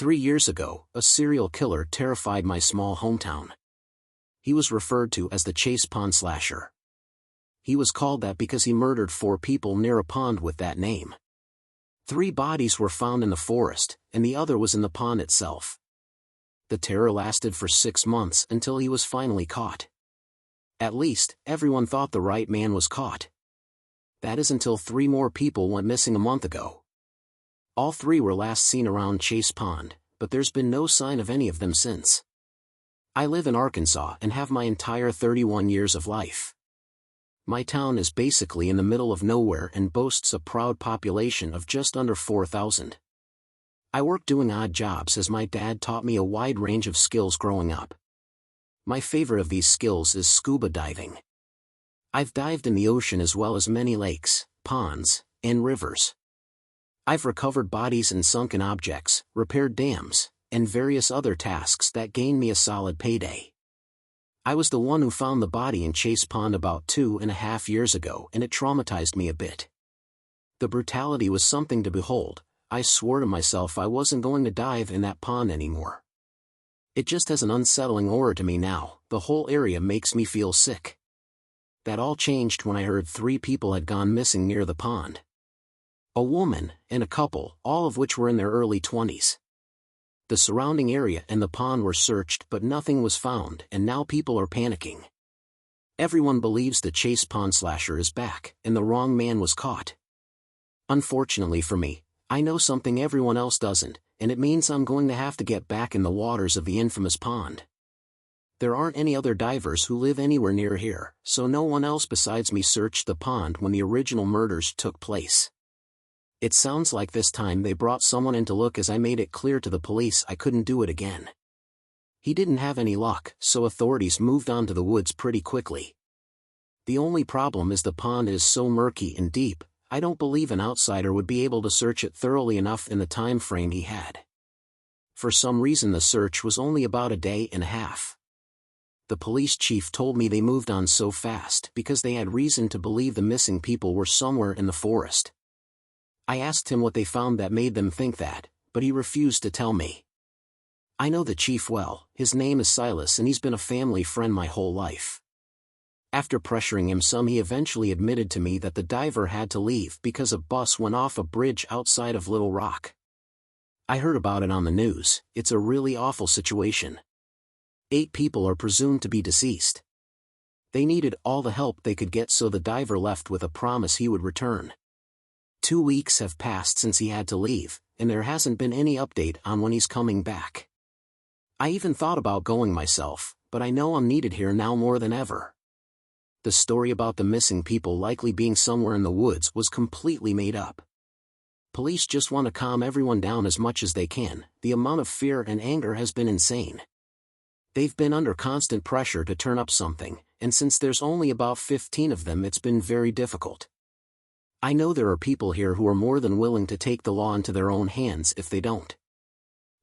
3 years ago, a serial killer terrified my small hometown. He was referred to as the Chase Pond Slasher. He was called that because he murdered 4 people near a pond with that name. 3 bodies were found in the forest, and the other was in the pond itself. The terror lasted for 6 months until he was finally caught. At least, everyone thought the right man was caught. That is until 3 more people went missing a month ago. All 3 were last seen around Chase Pond, but there's been no sign of any of them since. I live in Arkansas and have my entire 31 years of life. My town is basically in the middle of nowhere and boasts a proud population of just under 4,000. I work doing odd jobs as my dad taught me a wide range of skills growing up. My favorite of these skills is scuba diving. I've dived in the ocean as well as many lakes, ponds, and rivers. I've recovered bodies and sunken objects, repaired dams, and various other tasks that gained me a solid payday. I was the one who found the body in Chase Pond about 2.5 years ago, and it traumatized me a bit. The brutality was something to behold. I swore to myself I wasn't going to dive in that pond anymore. It just has an unsettling aura to me now. The whole area makes me feel sick. That all changed when I heard 3 people had gone missing near the pond. A woman and a couple, all of which were in their early 20s. The surrounding area and the pond were searched but nothing was found, and now people are panicking. Everyone believes the Chase Pond Slasher is back, and the wrong man was caught. Unfortunately for me, I know something everyone else doesn't, and it means I'm going to have to get back in the waters of the infamous pond. There aren't any other divers who live anywhere near here, so no one else besides me searched the pond when the original murders took place. It sounds like this time they brought someone in to look, as I made it clear to the police I couldn't do it again. He didn't have any luck, so authorities moved on to the woods pretty quickly. The only problem is the pond is so murky and deep, I don't believe an outsider would be able to search it thoroughly enough in the time frame he had. For some reason the search was only about a day and a half. The police chief told me they moved on so fast because they had reason to believe the missing people were somewhere in the forest. I asked him what they found that made them think that, but he refused to tell me. I know the chief well. His name is Silas and he's been a family friend my whole life. After pressuring him some, he eventually admitted to me that the diver had to leave because a bus went off a bridge outside of Little Rock. I heard about it on the news. It's a really awful situation. 8 people are presumed to be deceased. They needed all the help they could get, so the diver left with a promise he would return. 2 weeks have passed since he had to leave, and there hasn't been any update on when he's coming back. I even thought about going myself, but I know I'm needed here now more than ever. The story about the missing people likely being somewhere in the woods was completely made up. Police just want to calm everyone down as much as they can. The amount of fear and anger has been insane. They've been under constant pressure to turn up something, and since there's only about 15 of them, it's been very difficult. I know there are people here who are more than willing to take the law into their own hands if they don't.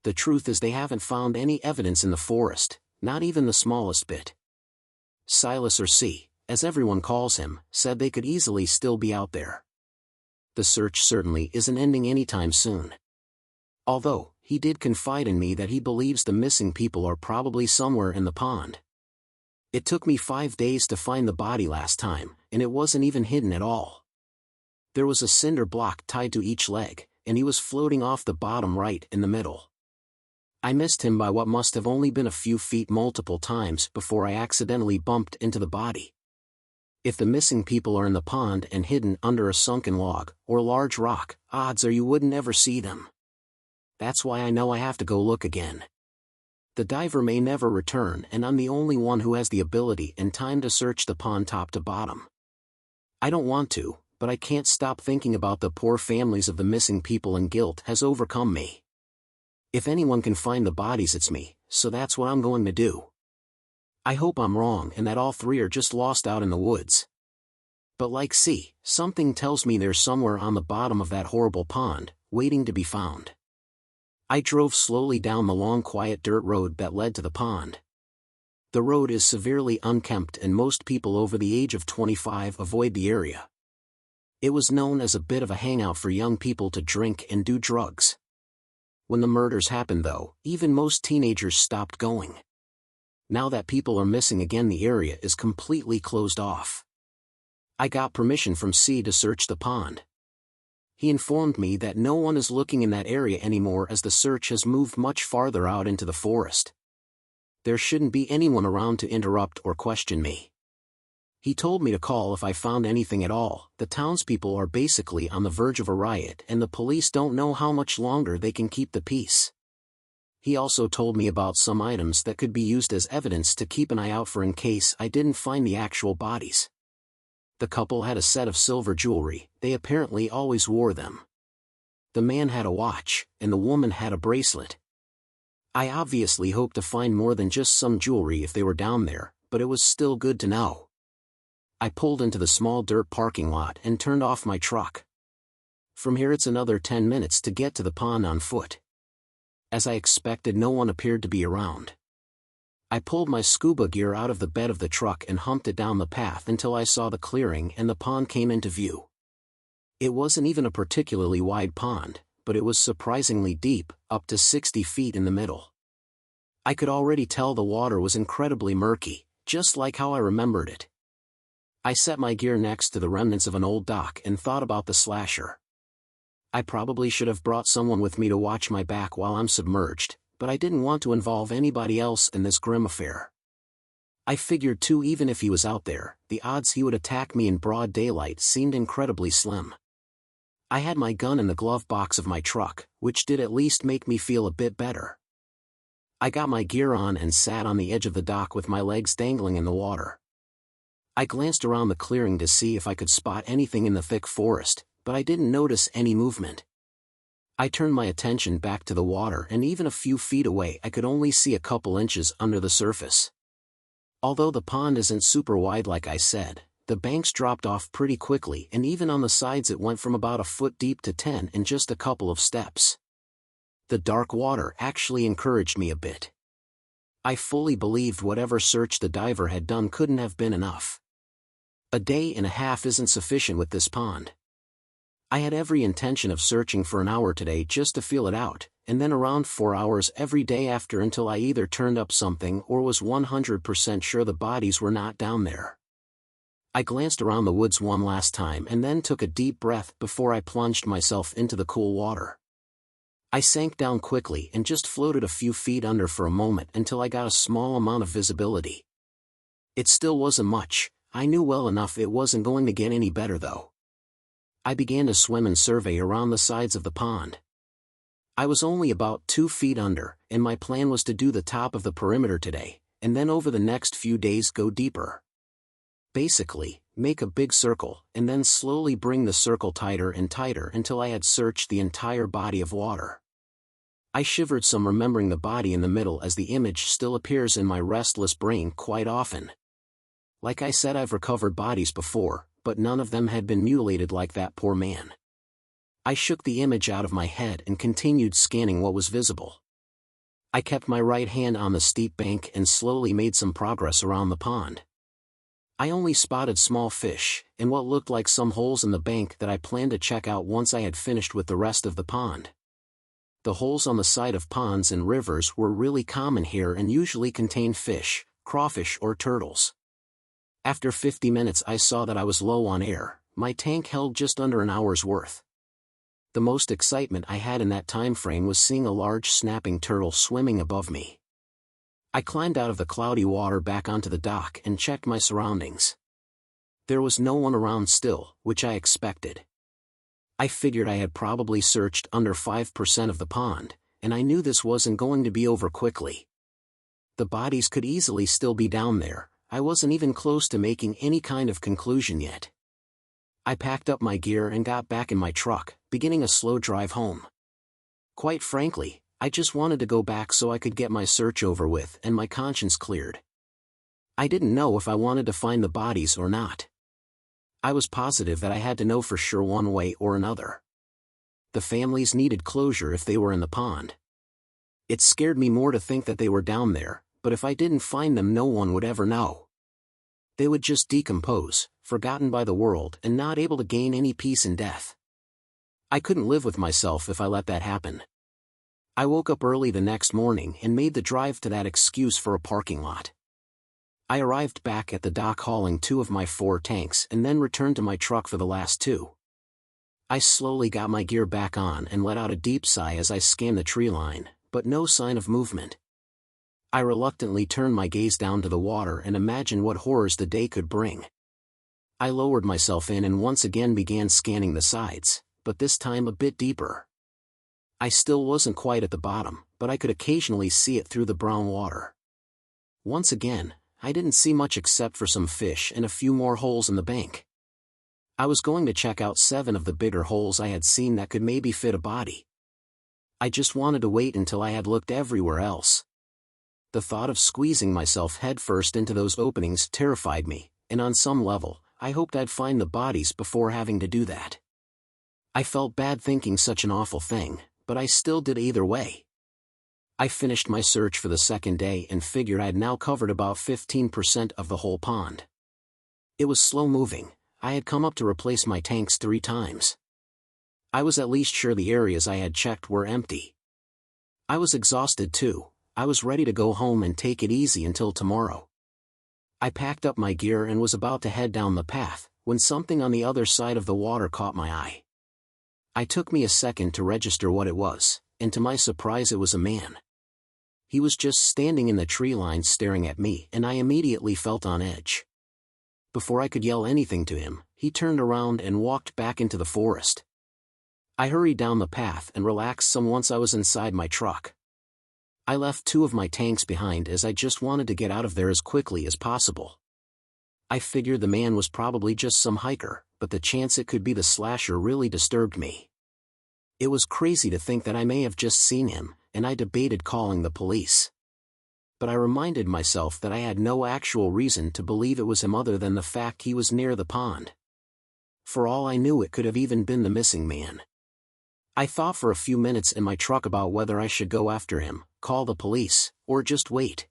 The truth is they haven't found any evidence in the forest, not even the smallest bit. Silas, or C, as everyone calls him, said they could easily still be out there. The search certainly isn't ending anytime soon. Although, he did confide in me that he believes the missing people are probably somewhere in the pond. It took me 5 days to find the body last time, and it wasn't even hidden at all. There was a cinder block tied to each leg, and he was floating off the bottom right in the middle. I missed him by what must have only been a few feet multiple times before I accidentally bumped into the body. If the missing people are in the pond and hidden under a sunken log or large rock, odds are you wouldn't ever see them. That's why I know I have to go look again. The diver may never return, and I'm the only one who has the ability and time to search the pond top to bottom. I don't want to, but I can't stop thinking about the poor families of the missing people, and guilt has overcome me. If anyone can find the bodies, it's me, so that's what I'm going to do. I hope I'm wrong and that all 3 are just lost out in the woods. But like C, something tells me they're somewhere on the bottom of that horrible pond, waiting to be found. I drove slowly down the long quiet dirt road that led to the pond. The road is severely unkempt and most people over the age of 25 avoid the area. It was known as a bit of a hangout for young people to drink and do drugs. When the murders happened though, even most teenagers stopped going. Now that people are missing again, the area is completely closed off. I got permission from C to search the pond. He informed me that no one is looking in that area anymore as the search has moved much farther out into the forest. There shouldn't be anyone around to interrupt or question me. He told me to call if I found anything at all. The townspeople are basically on the verge of a riot and the police don't know how much longer they can keep the peace. He also told me about some items that could be used as evidence to keep an eye out for in case I didn't find the actual bodies. The couple had a set of silver jewelry, they apparently always wore them. The man had a watch, and the woman had a bracelet. I obviously hoped to find more than just some jewelry if they were down there, but it was still good to know. I pulled into the small dirt parking lot and turned off my truck. From here it's another 10 minutes to get to the pond on foot. As I expected, no one appeared to be around. I pulled my scuba gear out of the bed of the truck and humped it down the path until I saw the clearing and the pond came into view. It wasn't even a particularly wide pond, but it was surprisingly deep, up to 60 feet in the middle. I could already tell the water was incredibly murky, just like how I remembered it. I set my gear next to the remnants of an old dock and thought about the slasher. I probably should have brought someone with me to watch my back while I'm submerged, but I didn't want to involve anybody else in this grim affair. I figured too, even if he was out there, the odds he would attack me in broad daylight seemed incredibly slim. I had my gun in the glove box of my truck, which did at least make me feel a bit better. I got my gear on and sat on the edge of the dock with my legs dangling in the water. I glanced around the clearing to see if I could spot anything in the thick forest, but I didn't notice any movement. I turned my attention back to the water and even a few feet away I could only see a couple inches under the surface. Although the pond isn't super wide like I said, the banks dropped off pretty quickly and even on the sides it went from about a foot deep to 10 in just a couple of steps. The dark water actually encouraged me a bit. I fully believed whatever search the diver had done couldn't have been enough. A day and a half isn't sufficient with this pond. I had every intention of searching for an hour today just to feel it out, and then around 4 hours every day after until I either turned up something or was 100% sure the bodies were not down there. I glanced around the woods one last time and then took a deep breath before I plunged myself into the cool water. I sank down quickly and just floated a few feet under for a moment until I got a small amount of visibility. It still wasn't much. I knew well enough it wasn't going to get any better though. I began to swim and survey around the sides of the pond. I was only about 2 feet under, and my plan was to do the top of the perimeter today, and then over the next few days go deeper. Basically, make a big circle, and then slowly bring the circle tighter and tighter until I had searched the entire body of water. I shivered some remembering the body in the middle as the image still appears in my restless brain quite often. Like I said, I've recovered bodies before, but none of them had been mutilated like that poor man. I shook the image out of my head and continued scanning what was visible. I kept my right hand on the steep bank and slowly made some progress around the pond. I only spotted small fish, and what looked like some holes in the bank that I planned to check out once I had finished with the rest of the pond. The holes on the side of ponds and rivers were really common here and usually contained fish, crawfish or turtles. After 50 minutes I saw that I was low on air. My tank held just under an hour's worth. The most excitement I had in that time frame was seeing a large snapping turtle swimming above me. I climbed out of the cloudy water back onto the dock and checked my surroundings. There was no one around still, which I expected. I figured I had probably searched under 5% of the pond, and I knew this wasn't going to be over quickly. The bodies could easily still be down there. I wasn't even close to making any kind of conclusion yet. I packed up my gear and got back in my truck, beginning a slow drive home. Quite frankly, I just wanted to go back so I could get my search over with and my conscience cleared. I didn't know if I wanted to find the bodies or not. I was positive that I had to know for sure one way or another. The families needed closure if they were in the pond. It scared me more to think that they were down there, but if I didn't find them no one would ever know. They would just decompose, forgotten by the world and not able to gain any peace in death. I couldn't live with myself if I let that happen. I woke up early the next morning and made the drive to that excuse for a parking lot. I arrived back at the dock hauling 2 of my 4 tanks and then returned to my truck for the last 2. I slowly got my gear back on and let out a deep sigh as I scanned the tree line, but no sign of movement. I reluctantly turned my gaze down to the water and imagined what horrors the day could bring. I lowered myself in and once again began scanning the sides, but this time a bit deeper. I still wasn't quite at the bottom, but I could occasionally see it through the brown water. Once again, I didn't see much except for some fish and a few more holes in the bank. I was going to check out 7 of the bigger holes I had seen that could maybe fit a body. I just wanted to wait until I had looked everywhere else. The thought of squeezing myself headfirst into those openings terrified me, and on some level, I hoped I'd find the bodies before having to do that. I felt bad thinking such an awful thing, but I still did either way. I finished my search for the second day and figured I'd now covered about 15% of the whole pond. It was slow moving. I had come up to replace my tanks 3 times. I was at least sure the areas I had checked were empty. I was exhausted too. I was ready to go home and take it easy until tomorrow. I packed up my gear and was about to head down the path, when something on the other side of the water caught my eye. It took me a second to register what it was, and to my surprise it was a man. He was just standing in the tree line staring at me, and I immediately felt on edge. Before I could yell anything to him, he turned around and walked back into the forest. I hurried down the path and relaxed some once I was inside my truck. I left 2 of my tanks behind as I just wanted to get out of there as quickly as possible. I figured the man was probably just some hiker, but the chance it could be the slasher really disturbed me. It was crazy to think that I may have just seen him, and I debated calling the police. But I reminded myself that I had no actual reason to believe it was him other than the fact he was near the pond. For all I knew, it could have even been the missing man. I thought for a few minutes in my truck about whether I should go after him, call the police, or just wait.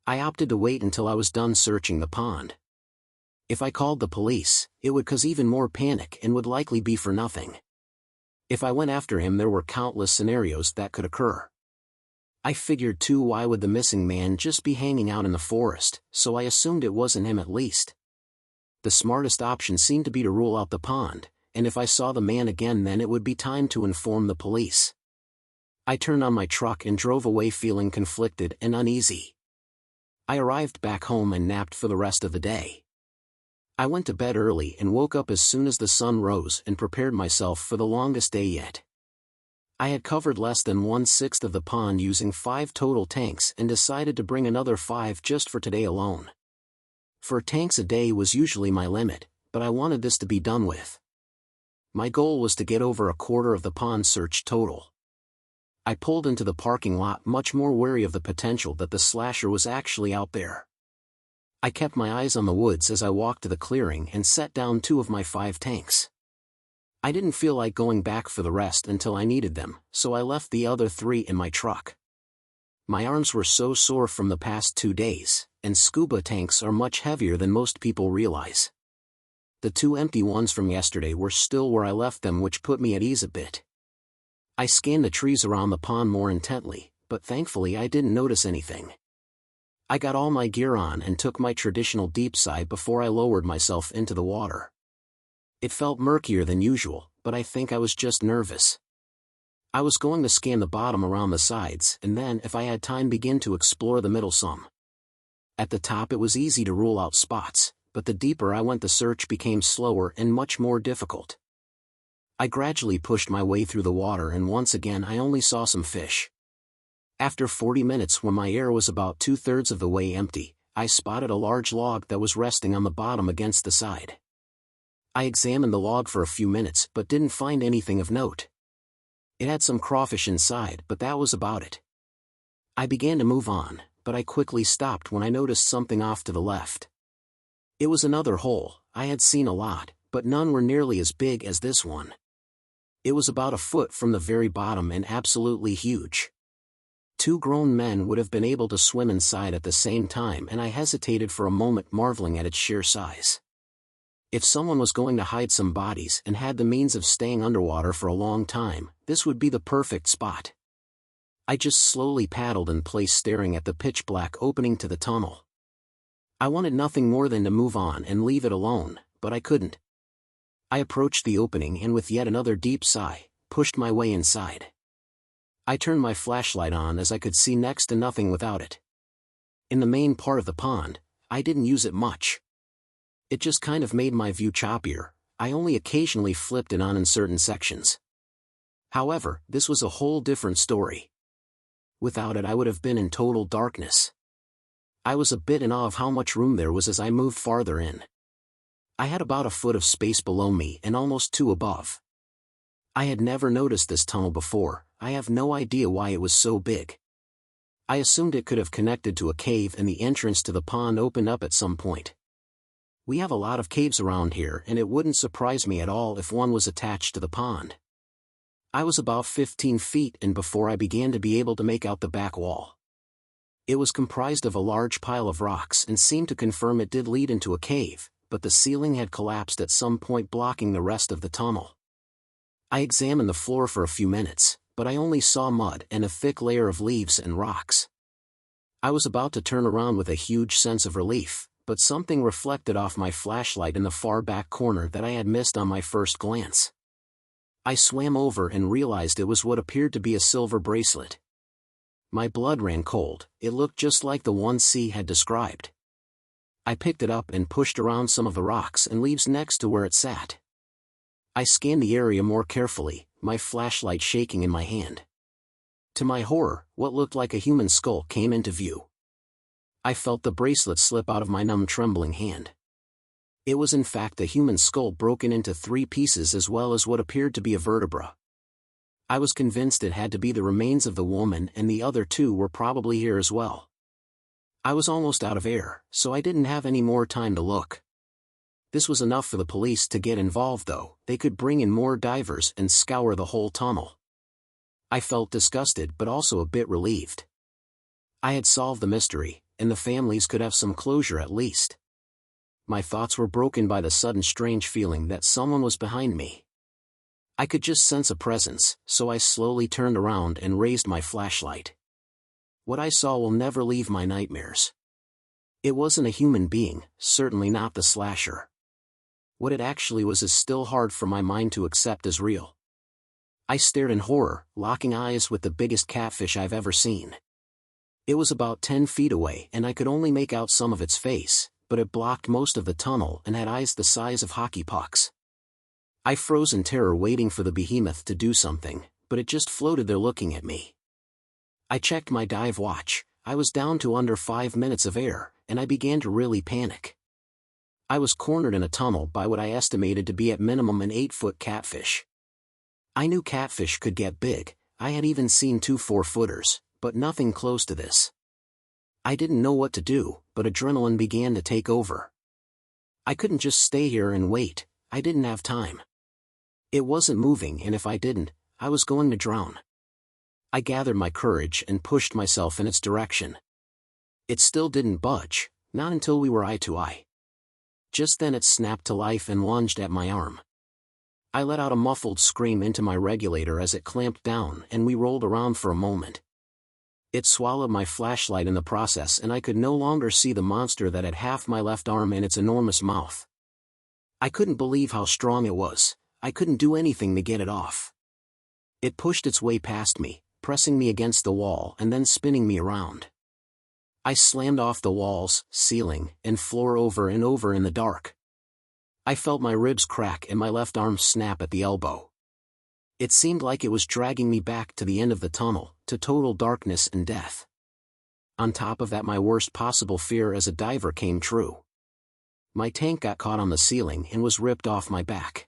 I opted to wait until I was done searching the pond. If I called the police, it would cause even more panic and would likely be for nothing. If I went after him, there were countless scenarios that could occur. I figured too, why would the missing man just be hanging out in the forest, so I assumed it wasn't him at least. The smartest option seemed to be to rule out the pond, and if I saw the man again, then it would be time to inform the police. I turned on my truck and drove away feeling conflicted and uneasy. I arrived back home and napped for the rest of the day. I went to bed early and woke up as soon as the sun rose and prepared myself for the longest day yet. I had covered less than 1/6 of the pond using 5 total tanks and decided to bring another 5 just for today alone. 4 tanks a day was usually my limit, but I wanted this to be done with. My goal was to get over a quarter of the pond searched total. I pulled into the parking lot much more wary of the potential that the slasher was actually out there. I kept my eyes on the woods as I walked to the clearing and set down 2 of my 5 tanks. I didn't feel like going back for the rest until I needed them, so I left the other 3 in my truck. My arms were so sore from the past 2 days, and scuba tanks are much heavier than most people realize. The 2 empty ones from yesterday were still where I left them, which put me at ease a bit. I scanned the trees around the pond more intently, but thankfully I didn't notice anything. I got all my gear on and took my traditional deep sigh before I lowered myself into the water. It felt murkier than usual, but I think I was just nervous. I was going to scan the bottom around the sides and then, if I had time, begin to explore the middle some. At the top it was easy to rule out spots, but the deeper I went the search became slower and much more difficult. I gradually pushed my way through the water and once again I only saw some fish. After 40 minutes, when my air was about 2/3 of the way empty, I spotted a large log that was resting on the bottom against the side. I examined the log for a few minutes but didn't find anything of note. It had some crawfish inside, but that was about it. I began to move on, but I quickly stopped when I noticed something off to the left. It was another hole. I had seen a lot, but none were nearly as big as this one. It was about a foot from the very bottom and absolutely huge. 2 grown men would have been able to swim inside at the same time, and I hesitated for a moment, marveling at its sheer size. If someone was going to hide some bodies and had the means of staying underwater for a long time, this would be the perfect spot. I just slowly paddled in place staring at the pitch-black opening to the tunnel. I wanted nothing more than to move on and leave it alone, but I couldn't. I approached the opening and with yet another deep sigh, pushed my way inside. I turned my flashlight on as I could see next to nothing without it. In the main part of the pond, I didn't use it much. It just kind of made my view choppier. I only occasionally flipped it on in certain sections. However, this was a whole different story. Without it I would have been in total darkness. I was a bit in awe of how much room there was as I moved farther in. I had about a foot of space below me and almost 2 above. I had never noticed this tunnel before. I have no idea why it was so big. I assumed it could have connected to a cave and the entrance to the pond opened up at some point. We have a lot of caves around here and it wouldn't surprise me at all if one was attached to the pond. I was about 15 feet in before I began to be able to make out the back wall. It was comprised of a large pile of rocks and seemed to confirm it did lead into a cave, but the ceiling had collapsed at some point blocking the rest of the tunnel. I examined the floor for a few minutes, but I only saw mud and a thick layer of leaves and rocks. I was about to turn around with a huge sense of relief, but something reflected off my flashlight in the far back corner that I had missed on my first glance. I swam over and realized it was what appeared to be a silver bracelet. My blood ran cold. It looked just like the one C had described. I picked it up and pushed around some of the rocks and leaves next to where it sat. I scanned the area more carefully, my flashlight shaking in my hand. To my horror, what looked like a human skull came into view. I felt the bracelet slip out of my numb trembling hand. It was in fact a human skull broken into 3 pieces as well as what appeared to be a vertebra. I was convinced it had to be the remains of the woman and the other 2 were probably here as well. I was almost out of air, so I didn't have any more time to look. This was enough for the police to get involved though. They could bring in more divers and scour the whole tunnel. I felt disgusted but also a bit relieved. I had solved the mystery, and the families could have some closure at least. My thoughts were broken by the sudden strange feeling that someone was behind me. I could just sense a presence, so I slowly turned around and raised my flashlight. What I saw will never leave my nightmares. It wasn't a human being, certainly not the slasher. What it actually was is still hard for my mind to accept as real. I stared in horror, locking eyes with the biggest catfish I've ever seen. It was about 10 feet away and I could only make out some of its face, but it blocked most of the tunnel and had eyes the size of hockey pucks. I froze in terror waiting for the behemoth to do something, but it just floated there looking at me. I checked my dive watch. I was down to under 5 minutes of air, and I began to really panic. I was cornered in a tunnel by what I estimated to be at minimum an 8-foot catfish. I knew catfish could get big. I had even seen 2 4-footers, but nothing close to this. I didn't know what to do, but adrenaline began to take over. I couldn't just stay here and wait. I didn't have time. It wasn't moving, and if I didn't, I was going to drown. I gathered my courage and pushed myself in its direction. It still didn't budge, not until we were eye to eye. Just then it snapped to life and lunged at my arm. I let out a muffled scream into my regulator as it clamped down and we rolled around for a moment. It swallowed my flashlight in the process and I could no longer see the monster that had half my left arm in its enormous mouth. I couldn't believe how strong it was. I couldn't do anything to get it off. It pushed its way past me, pressing me against the wall and then spinning me around. I slammed off the walls, ceiling, and floor over and over in the dark. I felt my ribs crack and my left arm snap at the elbow. It seemed like it was dragging me back to the end of the tunnel, to total darkness and death. On top of that, my worst possible fear as a diver came true. My tank got caught on the ceiling and was ripped off my back.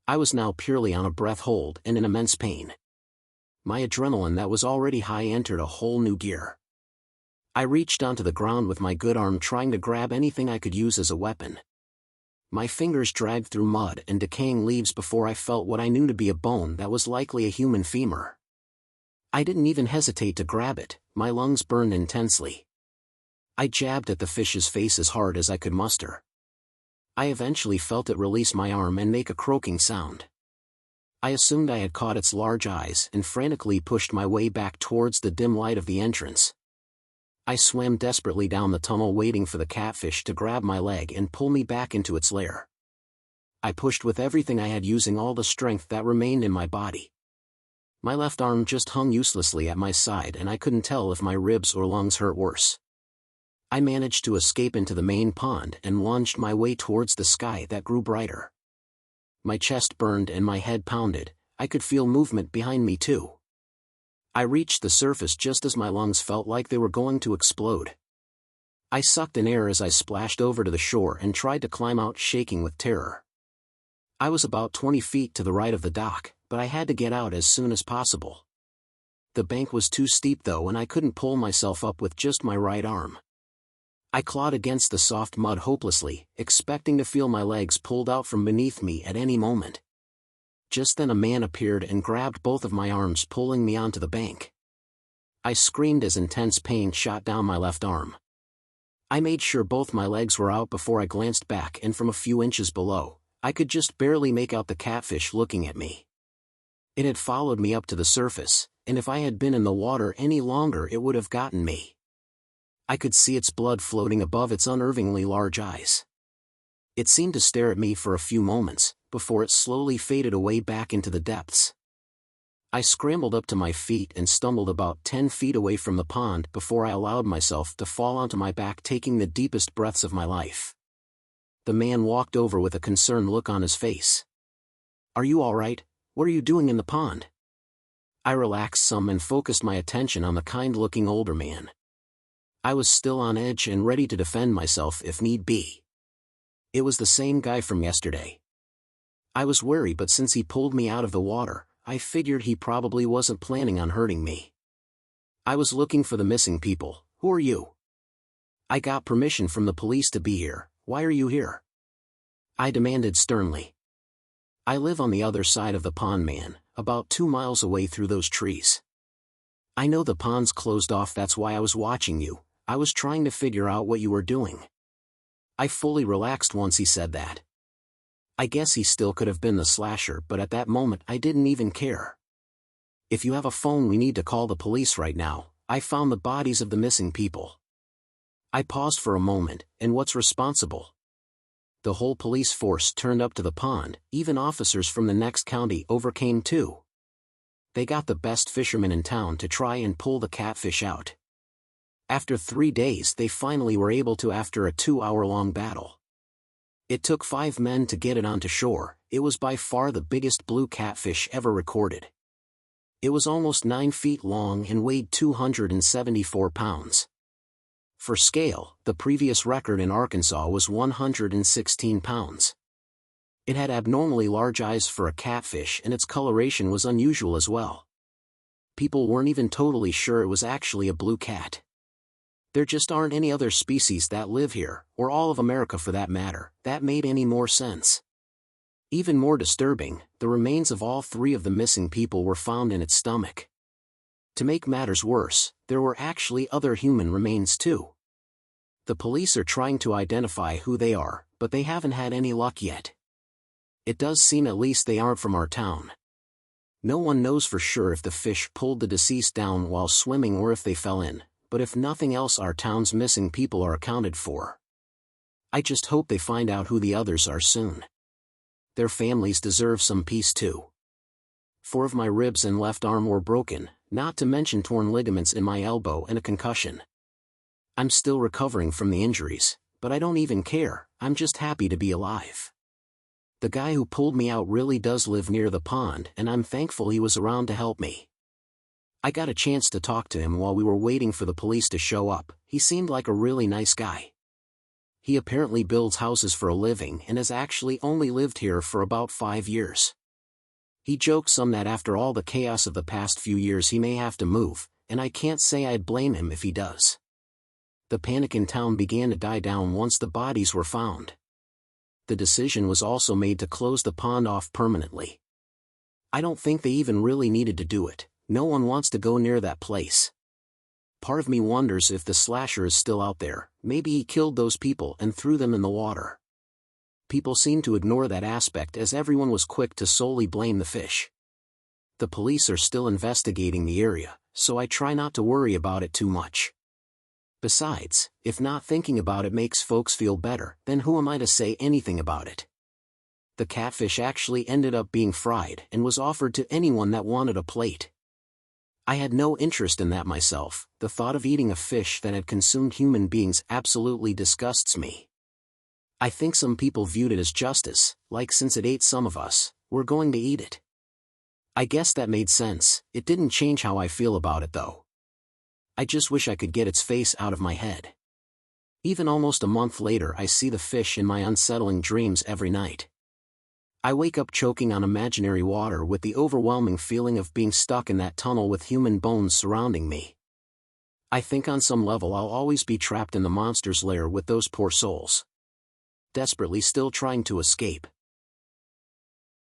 I was now purely on a breath hold and in immense pain. My adrenaline that was already high entered a whole new gear. I reached onto the ground with my good arm trying to grab anything I could use as a weapon. My fingers dragged through mud and decaying leaves before I felt what I knew to be a bone that was likely a human femur. I didn't even hesitate to grab it, my lungs burned intensely. I jabbed at the fish's face as hard as I could muster. I eventually felt it release my arm and make a croaking sound. I assumed I had caught its large eyes and frantically pushed my way back towards the dim light of the entrance. I swam desperately down the tunnel waiting for the catfish to grab my leg and pull me back into its lair. I pushed with everything I had, using all the strength that remained in my body. My left arm just hung uselessly at my side and I couldn't tell if my ribs or lungs hurt worse. I managed to escape into the main pond and lunged my way towards the sky that grew brighter. My chest burned and my head pounded. I could feel movement behind me too. I reached the surface just as my lungs felt like they were going to explode. I sucked in air as I splashed over to the shore and tried to climb out, shaking with terror. I was about 20 feet to the right of the dock, but I had to get out as soon as possible. The bank was too steep though, and I couldn't pull myself up with just my right arm. I clawed against the soft mud hopelessly, expecting to feel my legs pulled out from beneath me at any moment. Just then a man appeared and grabbed both of my arms, pulling me onto the bank. I screamed as intense pain shot down my left arm. I made sure both my legs were out before I glanced back, and from a few inches below, I could just barely make out the catfish looking at me. It had followed me up to the surface, and if I had been in the water any longer it would have gotten me. I could see its blood floating above its unnervingly large eyes. It seemed to stare at me for a few moments, before it slowly faded away back into the depths. I scrambled up to my feet and stumbled about 10 feet away from the pond before I allowed myself to fall onto my back, taking the deepest breaths of my life. The man walked over with a concerned look on his face. "Are you all right? What are you doing in the pond?" I relaxed some and focused my attention on the kind-looking older man. I was still on edge and ready to defend myself if need be. It was the same guy from yesterday. I was wary, but since he pulled me out of the water, I figured he probably wasn't planning on hurting me. "I was looking for the missing people. Who are you?" "I got permission from the police to be here. Why are you here?" I demanded sternly. "I live on the other side of the pond, man, about 2 miles away through those trees. I know the pond's closed off, that's why I was watching you. I was trying to figure out what you were doing." I fully relaxed once he said that. I guess he still could have been the slasher, but at that moment I didn't even care. "If you have a phone, we need to call the police right now. I found the bodies of the missing people." I paused for a moment, and what's responsible? The whole police force turned up to the pond, even officers from the next county over came too. They got the best fishermen in town to try and pull the catfish out. After 3 days they finally were able to, after a 2-hour-long battle. It took 5 men to get it onto shore. It was by far the biggest blue catfish ever recorded. It was almost 9 feet long and weighed 274 pounds. For scale, the previous record in Arkansas was 116 pounds. It had abnormally large eyes for a catfish, and its coloration was unusual as well. People weren't even totally sure it was actually a blue cat. There just aren't any other species that live here, or all of America for that matter, that made any more sense. Even more disturbing, the remains of all 3 of the missing people were found in its stomach. To make matters worse, there were actually other human remains too. The police are trying to identify who they are, but they haven't had any luck yet. It does seem at least they aren't from our town. No one knows for sure if the fish pulled the deceased down while swimming or if they fell in, but if nothing else, our town's missing people are accounted for. I just hope they find out who the others are soon. Their families deserve some peace too. 4 of my ribs and left arm were broken, not to mention torn ligaments in my elbow and a concussion. I'm still recovering from the injuries, but I don't even care. I'm just happy to be alive. The guy who pulled me out really does live near the pond, and I'm thankful he was around to help me. I got a chance to talk to him while we were waiting for the police to show up. He seemed like a really nice guy. He apparently builds houses for a living and has actually only lived here for about 5 years. He joked some that after all the chaos of the past few years he may have to move, and I can't say I'd blame him if he does. The panic in town began to die down once the bodies were found. The decision was also made to close the pond off permanently. I don't think they even really needed to do it. No one wants to go near that place. Part of me wonders if the slasher is still out there. Maybe he killed those people and threw them in the water. people seemed to ignore that aspect as everyone was quick to solely blame the fish. The police are still investigating the area, so I try not to worry about it too much. Besides, if not thinking about it makes folks feel better, then who am I to say anything about it? The catfish actually ended up being fried and was offered to anyone that wanted a plate. I had no interest in that myself. The thought of eating a fish that had consumed human beings absolutely disgusts me. I think some people viewed it as justice, like since it ate some of us, we're going to eat it. I guess that made sense. It didn't change how I feel about it though. I just wish I could get its face out of my head. Even almost a month later I see the fish in my unsettling dreams every night. I wake up choking on imaginary water with the overwhelming feeling of being stuck in that tunnel with human bones surrounding me. I think on some level I'll always be trapped in the monster's lair with those poor souls, desperately still trying to escape.